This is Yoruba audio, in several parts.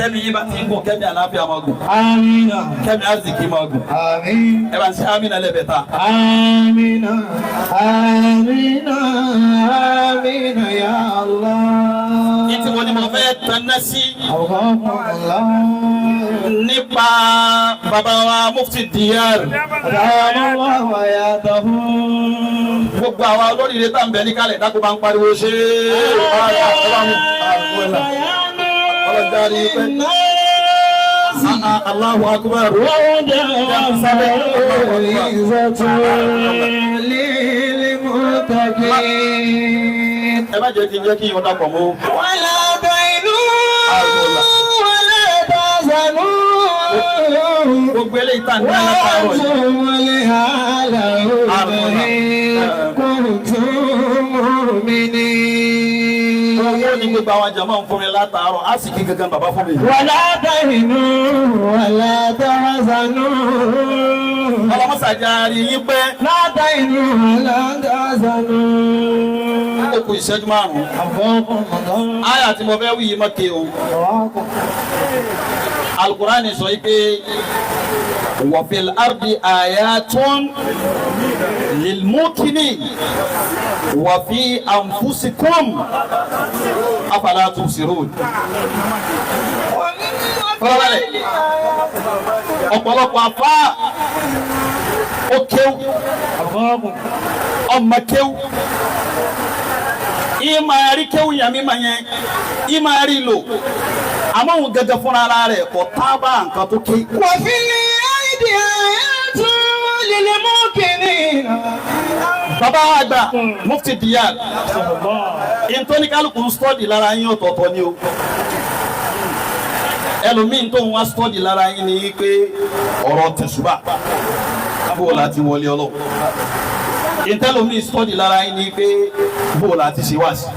tẹ́mi yín bá ti ń gùn kẹ́mi àlàáfíà máa gùn. Amina. Kẹ́mi àzìkí máa gùn. Àmín. Ẹ bá ń ṣe amínà lẹ́bẹ̀ẹ́ta. Amina. Amina. Amina ya Allah. Ìtì wo ni mo fẹ́ tanná sí Allah. nípa bàbá wa Mufti Diyar. Allah wa yatahu. Gbogbo àwa olóríire tá ń bẹ ní kálẹ̀ dákú bá ń pariwo ṣe Allahu akbar. Ẹ má jẹ́ kí n jẹ́ kí yọ̀ọ́ dàpọ̀ mọ́. Wala bainu wala tahzanu. Gbogbo eléyìí tá ń dá látàárọ̀ owó ní gbogbo àwọn jàmáà ń fún mi látàárọ̀ á sì kí gangan bàbá fún mi. Wala tahinu wala tahzanu. Ọlọ́mọ́sàjà rí yín pé La tahinu wala tahzanu. ó kù ìṣẹ́jú márùn-ún. Áyà tí mo fẹ́ wí yìí mọ́ ké o. Al-Qur'ani sọ yìí pé wa fil ardi ayatun lil mukminin wa fi anfusikum afala tubsirun. Ọ̀pọ̀lọpọ̀ àfá ó kéwú ọmọ kéwú ìmọ̀ àrí kéwú yàmí ma yẹn ìmọ̀ àrí lò àmọ́ òun gẹ́gẹ́ fúnra ara rẹ̀ kò tábà nǹkan tó ké. Wa fil ardi ayatun lil mukminin. Bàbá àgbà Mufti Diyar ìntọ́nikálùkù ń stọ́dì lára yín ọ̀tọ̀ọ̀tọ̀ ni o. Ẹlòmíín tó ń wá stọ́dì lára yín ni pé ọ̀rọ̀ tẹ̀sùbà bó láti wọlé ọlọ́run. Ìntẹ́lòmíín stọ́dì lára yín ni pé bó láti ṣe wá sí.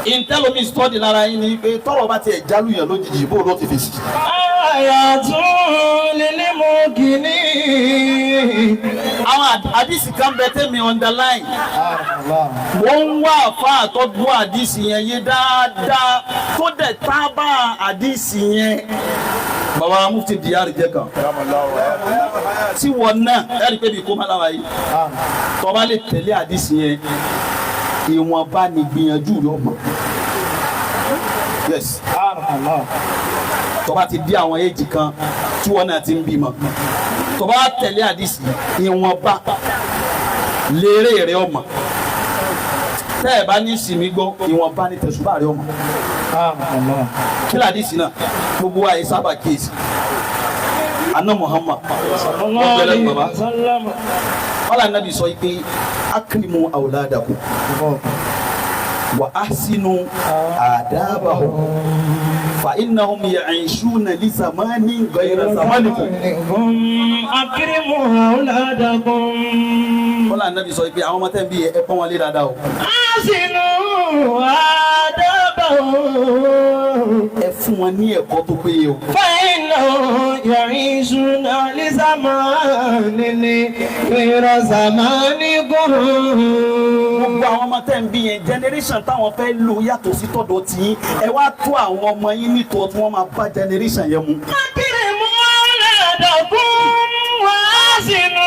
Ìntẹ́lòmíín stọ́dì lára yín ni pé tọ́rọ̀ bá tiẹ̀ jálùyàn lójijì bó ló ti fi sí. Ayatun lil mukminin. Àwọn àdìsí kan bẹ tẹ́mi underline. Wọ́n ń wá àfa àtọ́gbọ́ àdìsí yẹn yé dáadáa tó dẹ̀ tábà àdìsí yẹn. Bàbá Mufti Diyar jẹ́ kan. Tí wọ́n náà ẹ̀rí pé bí kó má láwa yìí. Tọ́ba lè tẹ̀lé àdìsí yẹn, ìwọ̀nba ni gbìyànjú rẹ̀ ọmọ. Yes. Tọ́ba ti di àwọn èjì kan tí wọ́n náà ti ń bímọ. Tọ́ba tẹ̀lé àdìsí ìwọ̀nba lérè rẹ̀ ọmọ. Tẹ́ ẹ̀ bá ní ìsinmi gbọ́ ìwọ̀nba ní tẹ̀sùbà rẹ̀ ọmọ. Kí làdìsí náà gbogbo wa yìí sábà kéèsì. Anna Muhammad wọ́n bẹ̀rẹ̀ bàbá. Wọ́n là nàbì sọ pé akrimu awladakum wa ahsinu adabahum fa innahum ya'ishuna li zamanin ghayra zamanikum. Akrimu awladakum. Wọ́n là nàbì sọ pé àwọn ọmọ tẹ́ ń bí ẹ pọ́n wọn lé dáadáa o. Ahsinu adabahum. Ẹ fún wọn ní ẹ̀kọ́ tó péye o. Fa innahum ya'ishuna li zamanin ghayra zamanikum. Gbogbo àwọn ọmọ tẹ́ ń bí yẹn generation táwọn fẹ́ lò yàtọ̀ sí tọ̀dọ̀ tí ẹ wá tó àwọn ọmọ yín nítọ́ tí wọ́n máa bá generation yẹn mu. Akrimu awladakum wa ahsinu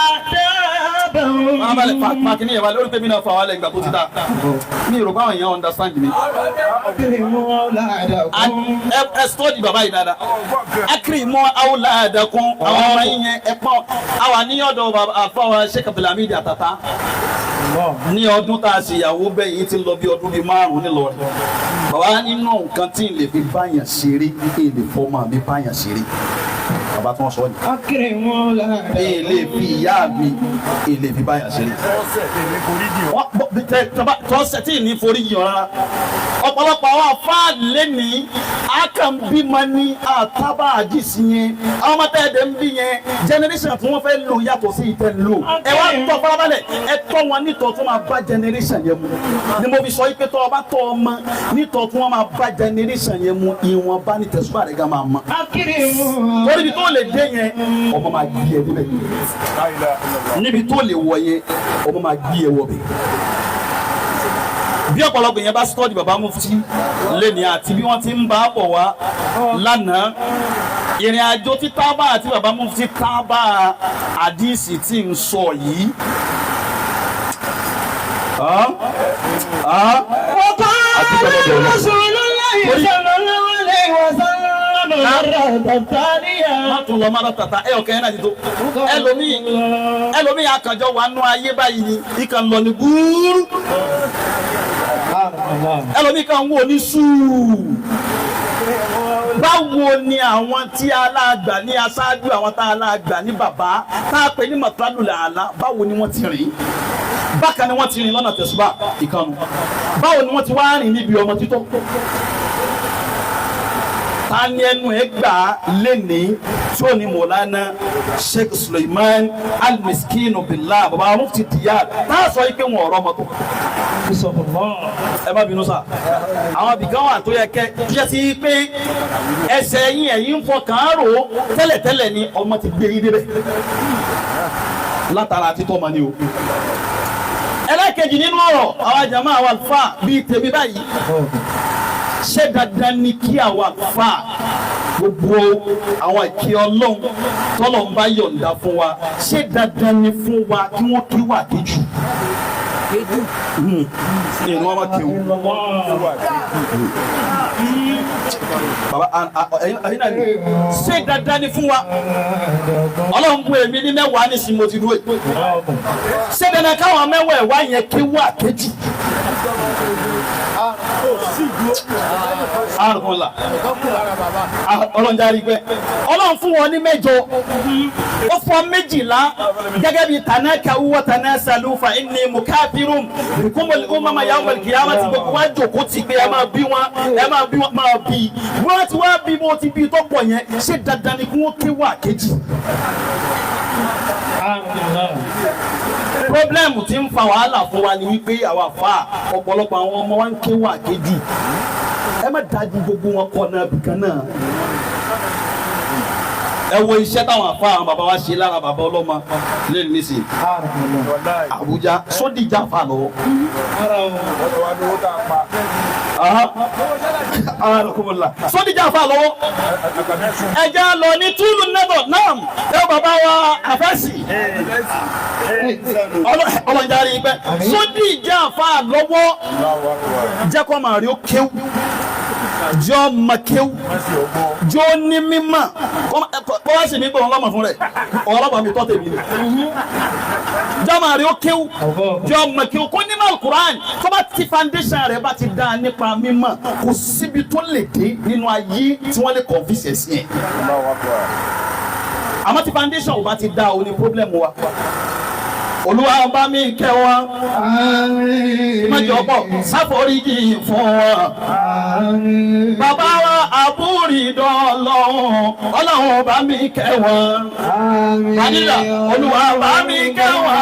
adabahum. Máa balẹ̀ fàkínní yẹn wá lórí pé mi náà fà wá lẹ́gbàá tó ti dá. Mi rò báwọn èèyàn understand mi. Akrimu awladakum. Ẹ sọ́ọ̀dì bàbá yìí dáadáa. Akrimu awladakum àwọn ọmọ yín yẹn ẹ pọ́n. Àwa ní ọ̀dọ̀ àfọwọ́ Sheikh Abdulhamid Àtàtà. Ní ọdún tá a ṣe ìyàwó bẹ́yìn tí ń lọ bí ọdún bíi 5 nílọrin. Bàbá nínú nǹkan tí n lè fi báyàn ṣeré kí n lè fọmọ mi báyàn ṣeré. Bàbá tí wọ́n sọ ni. Akrimu awladakum. Èlé fi ìyá mi èlé fi báyàn ṣeré. Tọ́sẹ̀ tí ì ní forí yàn rárá. Ọ̀pọ̀lọpọ̀ àwọn afáàlì lẹ́nìí akànbímọ ní àtàbà àdìsí yẹn. Àwọn ọmọ tẹ́ẹ̀dẹ̀ ń bí yẹn generation tí wọ́n fẹ́ lò yàtọ̀ sí ìtẹ́ ń lò. Ẹ wá tọ́ farabalẹ̀ ẹ tọ́ wọn nítọ́ tó máa bá generation yẹn mu. Ni mo fi sọ pé tọ́ ọ bá tọ́ ọmọ nítọ́ tí wọ́n máa bá generation yẹn mu ìwọ̀nba ní tẹ̀síwá rẹ̀ gan máa mọ. Akrimu. Lórí ibi tó lè dé yẹn ọmọ máa gbé ẹ níbẹ̀. Níbi tó lè wọ yẹn ọmọ máa gbé ẹ wọ bẹ̀. bí ọ̀pọ̀lọpọ̀ yẹn bá sọ́ọ̀dì bàbá mufti lẹ́ni àti bí wọ́n ti ń bá bọ̀ wá lánàá ìrìn àjò tí tábà àti bàbá mufti tábà àdìsí tí ń sọ yìí. Má tún lọ má lọ tàtà ẹ ọkẹ náà ti tó ẹlòmíì akànjọ wà nù ayé báyìí ni ìkàn lọ ní gbúrú ẹlòmíì kan wò ní sùúrù. Báwo ni àwọn tí aláàgbà ní aṣáájú àwọn tá aláàgbà ní bàbá tá a pè ní mọ̀tàlùlẹ̀ àlá báwo ni wọ́n ti rìn? Bákan ni wọ́n ti rìn lọ́nà tẹ̀sùbà ìkànnù. Báwo ni wọ́n ti wá rìn níbi ọmọ títọ́? Ta ni ẹnu ẹ gbà lẹ́ni tí ó ní Mọ̀lánà Sheikh Suleiman Al-Miskinu Billah bàbá mufti Diyar tá a sọ yìí pé wọn ọ̀rọ̀ ọmọ tó. Ẹ má bínú sá àwọn abìkan wà tó yẹ kẹ jẹ́ sí pé ẹsẹ̀ yín ẹ̀yìn ń fọkàn rò tẹ́lẹ̀tẹ́lẹ̀ ni ọmọ ti gbé yín débẹ̀ látara títọ́ ọmọ ni o. Ẹlẹ́kejì nínú ọ̀rọ̀ àwọn jàmá àwọn àlùfáà bíi tèmi báyìí ṣé dandan ni kí àwọn àlùfáà gbogbo àwọn ìkí Ọlọ́run tọ́lọ̀ ń bá yọ̀ǹda fún wa ṣé dandan ni fún wa kí wọ́n kí wà kéjù? Ìrìn wọn máa kéwù. Bàbá ẹ̀yin náà ṣé dandan ni fún wa? Ọlọ́run bú èmi ní mẹ́wàá ní sinmi ti dúró. Ṣé dandan káwọn mẹ́wàá ẹ̀wá yẹn kí wà kéjù? Ọlọ́run járí pé Ọlọ́run fún wọn ní mẹ́jọ ó fún 12 gẹ́gẹ́ bí tanakawu wa tanasalu fa inni mukafirun bikumul umama yawmal qiyamati gbogbo wa jòkó ti gbé ẹ máa bí wọn máa bí wọ́n ti wá bí mo ti bí tó pọ̀ yẹn ṣé dandan ni kí wọ́n ké wà kejì? Pọ́blẹ́mù tí ń fa wàhálà fún wa ni wípé àwọn àfa ọ̀pọ̀lọpọ̀ àwọn ọmọ wa ń ké wà kejì. Ẹ má dájú gbogbo wọn kọ náà bìkan náà. Ẹ wo iṣẹ́ táwọn àfa àwọn bàbá wa ṣe lára bàbá ọlọ́mọ lẹ́nu nísìnyí. Àbújá Sódìjà fà lọ́wọ́. Sódìjà fà lọ́wọ́. Ẹja lọ ní túlù nẹ́bọ̀ náà ẹ bàbá wa àfẹ́sì. Ọlọ́njàre pẹ́ Sódìjà fà lọ́wọ́ jẹ́ kó máa rí ó kéwù jọ makéwù jọ ní mímọ́ kọ́ wá sí mi gbọ́n ọlọ́mọ fún rẹ̀ ọlọ́mọ mi tọ́ tèmi ni jọ máa rí ó kéwù jọ makéwù kó ní mal Quran tó bá ti foundation rẹ̀ bá ti dá nípa mímọ́ kò síbi tó lè dé nínú ayé tí wọ́n lè convince sí ẹ̀ àmọ́ ti foundation ò bá ti dá o ní problem wa. Olúwa bá mi kẹ́ wọn. Ìmọ̀jọ̀pọ̀ sáforíjì fún wọn. Bàbá wa àbúrìdọ̀ Ọlọ́run. Ọlọ́run bá mi kẹ́ wọn. Àdìlà Olúwa bá mi kẹ́ wọn.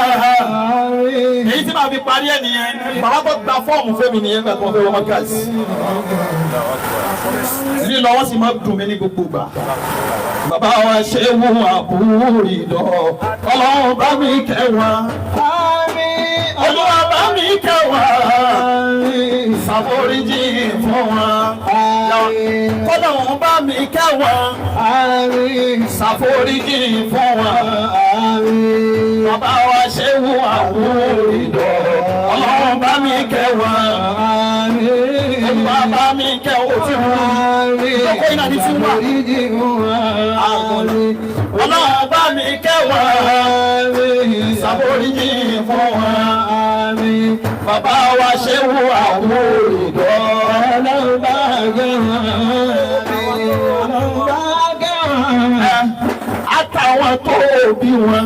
Èyí tí màá fi parí ẹ̀ nìyẹn. Bàbá tó gba fọ́ọ̀mù fẹ́mi nìyẹn gbà tó fẹ́ wọ́n kíláàsì. Lílọ wọ́n sì máa dùn mí ní gbogbo ìgbà. Bàbá wa ṣe wú àbúrìdọ̀. Ọlọ́run bá mi kẹ́ wọn. Olúwa bá mi kẹ́ wọn. Ṣàforíjì fún wọn. Ọlọ́run bá mi kẹ́ wọn. Ṣàforíjì fún wọn. Bàbá wa ṣe wú àbúrìdọ̀. Ọlọ́run bá mi kẹ́ wọn. Olúwa bá mi kẹ́ òtí wọn. Lọ́kọ́ iná ní fún wa. Ọlọ́run bá mi kẹ́ wọn. Ṣàforíjì fún wọn. Bàbá wa ṣe wú àbúrìdọ̀. Ọlọ́run bá kẹ́ wọn. Àtàwọn tó bí wọn.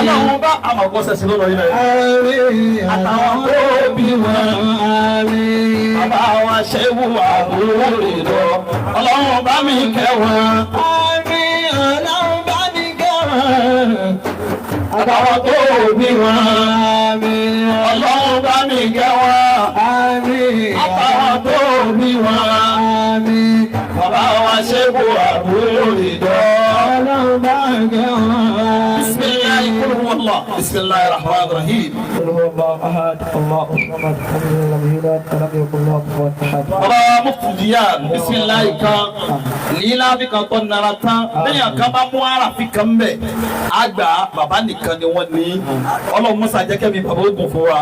Ọlọ́run bá àwọn ọkọ̀ sẹ̀sì lọ́rọ̀ yìí rẹ̀. Àtàwọn tó bí wọn. Bàbá wa ṣe wú àbúrìdọ̀. Ọlọ́run bá mi kẹ́ wọn. Ọlọ́run bá mi kẹ́ wọn. Àtàwọn tó bí wọn. Ọlọ́run bá mi kẹ́ wọn. Àtàwọn tó bí wọn. Bàbá wa ṣe wú àbúrìdọ̀. Ọlọ́run bá mi kẹ́ wọn. Bismillahirrahmanirrahim. Allah bismillahir rahmanir rahim. قل هو الله أحد الله الصمد لم يلد ولم يكن له كفوا أحد. baba muftiyan bisimilayi kan lila bi kan tọ́ nara tan bẹ́ẹ̀ kan bá mú ara fi kan bẹ́ẹ̀ àgbà baba nìkan ni wọ́n ní ọlọ́run musa jẹ́kẹ́ mi baba ogun fún wa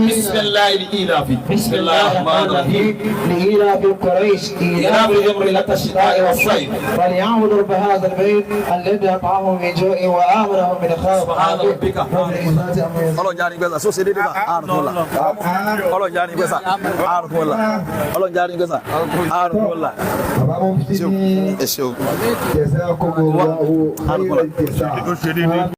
bisimilayi ila fi bisimilayi rahman rahim لإيلاف قريش ila fi yomri lata shita wa sayi. فليعبدوا رب هذا البيت الذي أطعمهم من جوع وآمنهم من خوف. سبحان ربك. Ọlọ́run jẹ́ àrígbẹ́sà só ṣe déédéé bá àrùn fún ọ̀la. Ọlọ́run jẹ́ àrígbẹ́sà àrùn fún ọ̀la. Ọlọ́run jẹ́ àrígbẹ́sà àrùn fún ọ̀la. Bàbá mo fi ní Ẹ ṣeun. jẹ̀sẹ̀ ọkọ̀ gbogbo àwọn ọ̀rẹ́ ìjẹ̀sà.